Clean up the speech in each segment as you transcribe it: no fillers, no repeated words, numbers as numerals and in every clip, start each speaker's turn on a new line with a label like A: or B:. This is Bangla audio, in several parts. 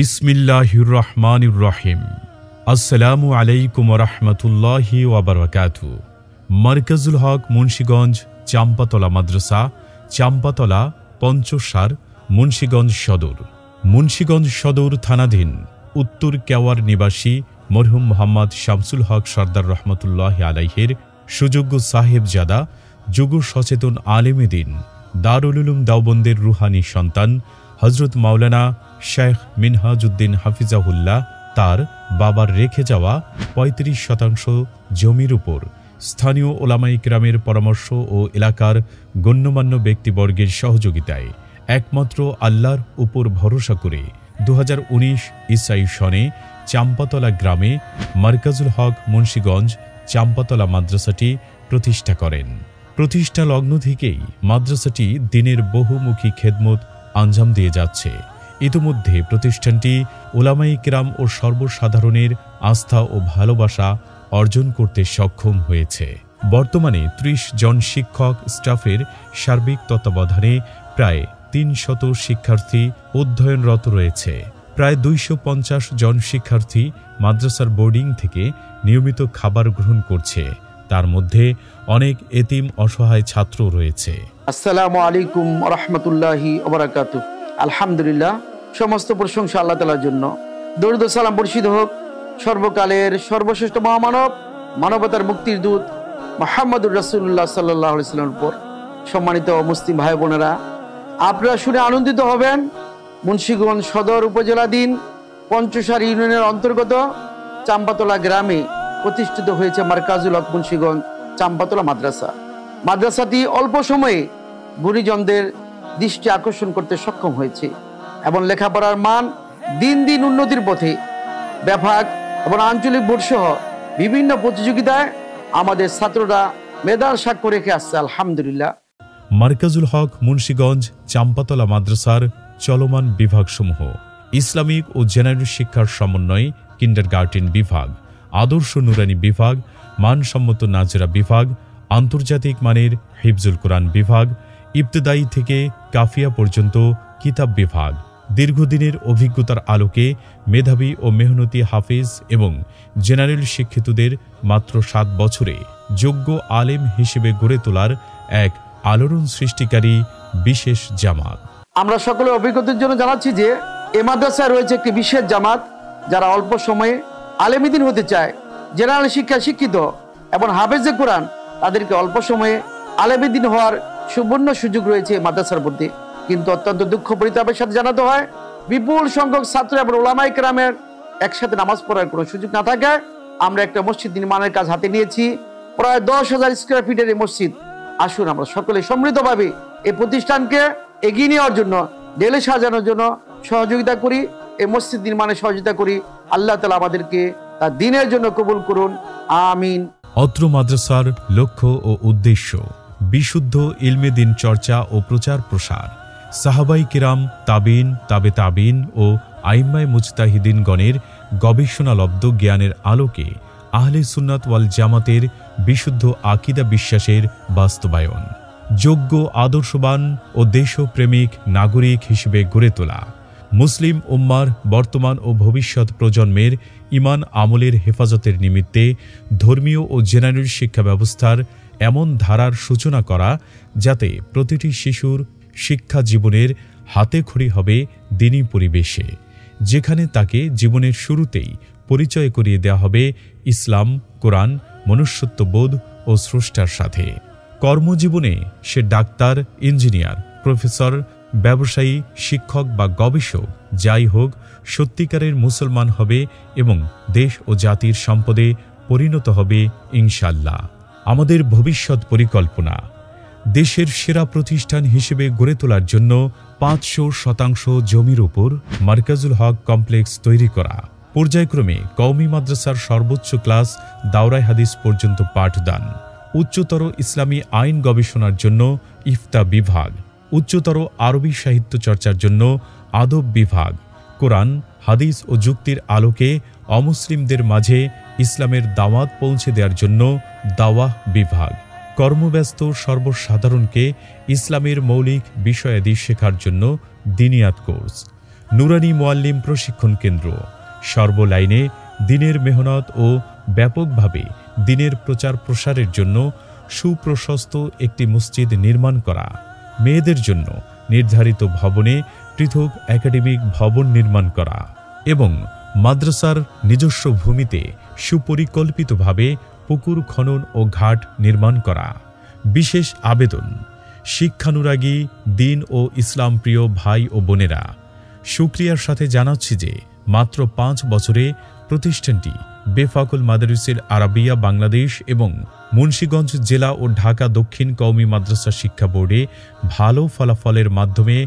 A: বিসমিল্লাহির রহমানির রহিম। আসসালামু আলাইকুম ওয়া রাহমাতুল্লাহি ওয়া বারাকাতুহু। মারকাজুল হক মুন্সিগঞ্জ চাম্পাতলা মাদ্রাসা, চাম্পাতলা, পঞ্চসার, মুন্সিগঞ্জ সদর। মুন্সিগঞ্জ সদর থানাধীন উত্তর কেওয়ার নিবাসী মরহুম মোহাম্মদ শামসুল হক সরদার রহমতুল্লাহি আলাইহির সুযোগ্য সাহেবজাদা, যুগ সচেতন আলেমে দ্বীন, দারুল উলুম দেওবন্দের রুহানি সন্তান হযরত মাওলানা শেখ মিনহাজউদ্দিন হাফিজাহুল্লাহ তার বাবার রেখে যাওয়া ৩৫% জমির উপর স্থানীয় ওলামায়ে কেরামের পরামর্শ ও এলাকার গণ্যমান্য ব্যক্তিবর্গের সহযোগিতায় একমাত্র আল্লাহর উপর ভরসা করে ২০১৯ ঈসাই সনে চাম্পাতলা গ্রামে মারকাজুল হক মুন্সিগঞ্জ চাম্পাতলা মাদ্রাসাটি প্রতিষ্ঠা করেন। প্রতিষ্ঠা লগ্ন থেকেই মাদ্রাসাটি দিনের বহুমুখী খেদমত আঞ্জাম দিয়ে যাচ্ছে। ইতিমধ্যে প্রতিষ্ঠানটি ওলামায়ে কেরাম ও সর্বসাধারণের আস্থা ও ভালোবাসা অর্জন করতে সক্ষম হয়েছে। বর্তমানে ৩০ জন শিক্ষক স্টাফের সার্বিক তত্ত্বাবধানে প্রায় ৩০০ শিক্ষার্থী অধ্যয়নরত রয়েছে। প্রায় ২৫০ জন শিক্ষার্থী মাদ্রাসার বোর্ডিং থেকে নিয়মিত খাবার গ্রহণ করছে। তার মধ্যে অনেক এতিম অসহায় ছাত্র রয়েছে।
B: আসসালামু আলাইকুম ওয়া রাহমাতুল্লাহি ওয়া বারাকাতুহু। আলহামদুলিল্লাহ, সমস্ত প্রশংসা আল্লাহ তাআলার জন্য। দরুদ ও সালাম বর্ষিত হোক সর্বকালের সর্বশ্রেষ্ঠ মহামানব, মানবতার মুক্তির দূত মুহাম্মদুর রাসূলুল্লাহ সাল্লাল্লাহু আলাইহি ওয়াসাল্লামের উপর। সম্মানিত মুসলিম ভাই বোনেরা, আপনারা শুনে আনন্দিত হবেন, মুন্সিগঞ্জ সদর উপজেলাধীন পঞ্চসার ইউনিয়নের অন্তর্গত চাম্পাতলা গ্রামে প্রতিষ্ঠিত হয়েছে মারকাজুল হক মুন্সিগঞ্জ চাম্পাতলা মাদ্রাসা। মাদ্রাসাটি অল্প সময়ে গুণীজনদের দৃষ্টি আকর্ষণ করতে সক্ষম হয়েছে এবং লেখাপড়ার মান দিন দিন উন্নতির পথে। ব্যাপক এবং আঞ্চলিক বোর্ড সহ বিভিন্ন প্রতিযোগিতায় আমাদের ছাত্ররা মেধার সাক্ষ্য রেখে আসছে। আলহামদুলিল্লাহ।
A: মারকাজুল হক মুন্সিগঞ্জ চাম্পাতলা মাদ্রাসার চলমান বিভাগসমূহ: ইসলামিক ও জেনারেল শিক্ষার সমন্বয় কিন্ডারগার্টেন বিভাগ, আদর্শ নুরানি বিভাগ, মানসম্মত নাজরা বিভাগ, আন্তর্জাতিক মানের হিফজুল কোরআন বিভাগ, ইবতেদায়ী থেকে কাফিয়া পর্যন্ত কিতাব বিভাগ। দীর্ঘদিনের অভিজ্ঞতার আলোকে মেধাবী ও মেহনতি হাফেজ এবং জেনারেল শিক্ষিতদের মাত্র ৭ বছরে যোগ্য আলেম হিসেবে গড়ে তোলার এক আলোড়ন সৃষ্টিকারী বিশেষ জামাত।
B: আমরা সকলের অভিজ্ঞতার জন্য জানাচ্ছি যে এ মাদ্রাসায় রয়েছে একটি বিশেষ জামাত, যারা অল্প সময়ে আলেম দ্বীন হতে চায়, জেনারেল শিক্ষায় শিক্ষিত এবং হাফেজে কোরআন, তাদেরকে অল্প সময়ে আলেম দ্বীন হওয়ার সুবর্ণ সুযোগ রয়েছে মাদ্রাসার মধ্যে। কিন্তু অত্যন্ত দুঃখ পরিতাপের সাথে জানাতে হয়, বিপুল সংখ্যক ছাত্র এবং ওলামায়ে কেরামের একসাথে নামাজ পড়ার কোনো সুযোগ না থাকায় আমরা একটা মসজিদ নির্মাণের কাজ হাতে নিয়েছি। প্রায় ১০,০০০ স্কয়ার ফিটের এই মসজিদ। আসুন আমরা সকলে সমৃদ্ধভাবে এই প্রতিষ্ঠানকে এগিয়ে নেওয়ার জন্য, ঢেলে সাজানোর জন্য সহযোগিতা করি, এই মসজিদ নির্মাণে সহযোগিতা করি। আল্লাহ তাআলা আমাদেরকে তার দ্বীনের জন্য কবুল করুন, আমিন।
A: অত্র মাদ্রাসার লক্ষ্য ও উদ্দেশ্য বিশুদ্ধ ইলমে দ্বীন চর্চা ও প্রচার প্রসার। সাহাবাই কিরাম, তাবিন, তাবে তাবিন ও আইম্মায়ে মুজতাহিদিনগণের গবেষণালব্ধ জ্ঞানের আলোকে আহলে সুন্নাত ওয়াল জামাতের বিশুদ্ধ আকীদা বিশ্বাসের বাস্তবায়ন। যোগ্য, আদর্শবান ও দেশপ্রেমিক নাগরিক হিসেবে গড়ে তোলা। মুসলিম উম্মার বর্তমান ও ভবিষ্যৎ প্রজন্মের ঈমান আমলের হেফাজতের নিমিত্তে ধর্মীয় ও জেনারেল শিক্ষা ব্যবস্থার এমন ধারার সূচনা করা, যাতে প্রতিটি শিশুর শিক্ষা জীবনের হাতেখড়ি হবে দ্বীনী পরিবেশে, যেখানে তাকে জীবনের শুরুতেই পরিচয় করিয়ে দেওয়া হবে ইসলাম, কোরআন, মনুষ্যত্ববোধ ও স্রষ্টার সাথে। কর্মজীবনে সে ডাক্তার, ইঞ্জিনিয়ার, প্রফেসর, ব্যবসায়ী, শিক্ষক বা গবেষক যাই হোক, সত্যিকারের মুসলমান হবে এবং দেশ ও জাতির সম্পদে পরিণত হবে ইনশাআল্লাহ। আমাদের ভবিষ্যৎ পরিকল্পনা দেশের সেরা প্রতিষ্ঠান হিসেবে গড়ে তোলার জন্য ৫০০% জমির উপর মারকাজুল হক কমপ্লেক্স তৈরি করা, পর্যায়ক্রমে কওমি মাদ্রাসার সর্বোচ্চ ক্লাস দাওরায়ে হাদিস পর্যন্ত পাঠদান, উচ্চতর ইসলামী আইন গবেষণার জন্য ইফতা বিভাগ, উচ্চতর আরবি সাহিত্য চর্চার জন্য আদব বিভাগ, কোরআন, হাদিস ও যুক্তির আলোকে অমুসলিমদের মাঝে ইসলামের দাওয়াত পৌঁছে দেওয়ার জন্য দাওয়াহ বিভাগ, কর্মব্যস্ত সর্বসাধারণকে ইসলামের মৌলিক বিষয়াদি শেখার জন্য দিনিয়াত কোর্স, নুরানি মুআল্লিম প্রশিক্ষণ কেন্দ্র, সর্বলাইনে দিনের মেহনত ও ব্যাপকভাবে দিনের প্রচার প্রসারের জন্য সুপ্রশস্ত একটি মসজিদ নির্মাণ করা, মেয়েদের জন্য নির্ধারিত ভবনে পৃথক একাডেমিক ভবন নির্মাণ করা এবং মাদ্রাসার নিজস্ব ভূমিতে সুপরিকল্পিতভাবে পুকুর খনন ও ঘাট নির্মাণ করা। বিশেষ আবেদন, শিক্ষানুরাগী দিন ও ইসলাম প্রিয় ভাই ও বোনেরা, শুকরিয়ার সাথে জানাচ্ছি যে মাত্র 5 বছরে প্রতিষ্ঠানটি বেফাকুল মাদারিসুল আরাবিয়া বাংলাদেশ এবং মুন্সিগঞ্জ জেলা ও ঢাকা দক্ষিণ কওমি মাদ্রাসা শিক্ষা বোর্ডে ভালো ফলাফলের মাধ্যমে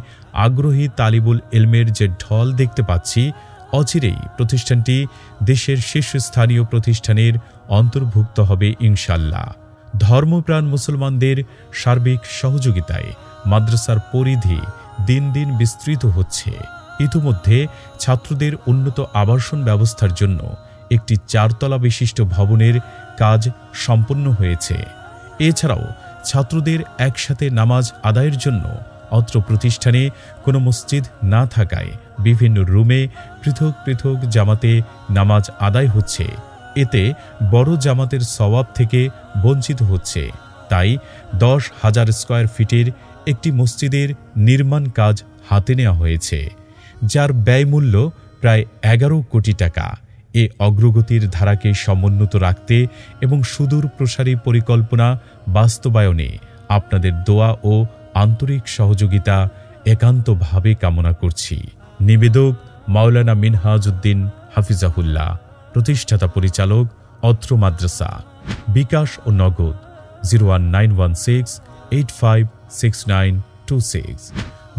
A: আগ্রহী তালিবুল ইলমের যে ঢল দেখতে পাচ্ছি, অচিরেই প্রতিষ্ঠানটি দেশের শীর্ষস্থানীয় প্রতিষ্ঠানের অন্তর্ভুক্ত হবে ইনশাল্লাহ। ধর্মপ্রাণ মুসলমানদের সার্বিক সহযোগিতায় মাদ্রাসার পরিধি দিন দিন বিস্তৃত হচ্ছে। ইতিমধ্যে ছাত্রদের উন্নত আবাসন ব্যবস্থার জন্য একটি 4 তলা বিশিষ্ট ভবনের কাজ সম্পন্ন হয়েছে। এছাড়াও ছাত্রদের একসাথে নামাজ আদায়ের জন্য অত্র প্রতিষ্ঠানে কোনো মসজিদ না থাকায় বিভিন্ন রুমে পৃথক পৃথক জামাতে নামাজ আদায় হচ্ছে। এতে বড় জামাতের সওয়াব থেকে বঞ্চিত হচ্ছে। তাই 10,000 স্কয়ার ফিটের একটি মসজিদের নির্মাণ কাজ হাতে নেওয়া হয়েছে, যার ব্যয়মূল্য প্রায় 11 কোটি টাকা। এ অগ্রগতির ধারাকে সমুন্নত রাখতে এবং সুদূর প্রসারী পরিকল্পনা বাস্তবায়নে আপনাদের দোয়া ও আন্তরিক সহযোগিতা একান্তভাবে কামনা করছি। নিবেদক মাওলানা মিনহাজউদ্দিন হাফিজাহুল্লাহ, প্রতিষ্ঠাতা পরিচালক, অত্র মাদ্রাসা। বিকাশ ও নগদ 01916856926।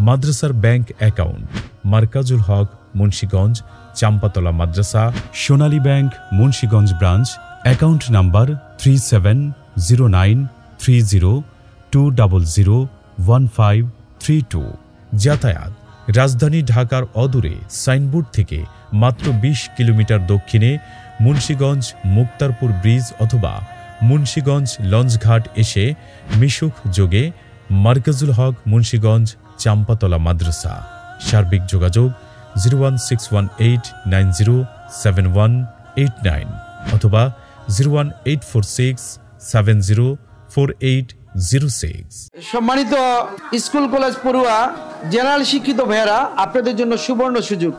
A: মাদ্রাসার ব্যাংক অ্যাকাউন্ট মার্কাজুল হক মুন্সিগঞ্জ চাম্পাতলা মাদ্রাসা, Sonali bank Munshiganj branch, account number 370930201532। যাতায়াত রাজধানী ঢাকার অদূরে সাইনবোর্ড থেকে মাত্র 20 কিলোমিটার দক্ষিণে মুন্সিগঞ্জ মুক্তারপুর ব্রিজ অথবা মুন্সিগঞ্জ লঞ্চঘাট এসে মিশুক যোগে মার্কাজুল হক মুন্সিগঞ্জ চাম্পাতলা মাদ্রাসা। সার্বিক যোগাযোগ 01618907189 অথবা 01846704806।
B: সম্মানিত স্কুল কলেজ পড়ুয়া জেনারেল শিক্ষিত ভাইয়েরা, আপনাদের জন্য সুবর্ণ সুযোগ।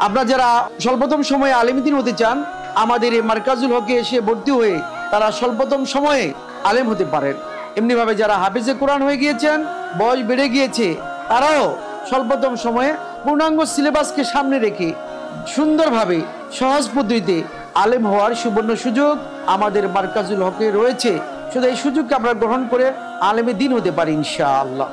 B: আপনারা যারা স্বল্পতম সময়ে আলেমদ্দিন হতে চান, আমাদের এই মার্কাজুল হকে এসে ভর্তি হয়ে তারা স্বল্পতম সময়ে আলেম হতে পারেন। এমনিভাবে যারা হাফেজে কোরআন হয়ে গিয়েছেন, বয়স বেড়ে গিয়েছে, তারাও স্বল্পতম সময়ে পূর্ণাঙ্গ সিলেবাসকে সামনে রেখে সুন্দরভাবে সহজ পদ্ধতিতে আলেম হওয়ার সুবর্ণ সুযোগ আমাদের মার্কাজুল হকে রয়েছে। শুধু এই সুযোগকে আমরা গ্রহণ করে আলেমে দিন হতে পারি ইনশাআল্লাহ।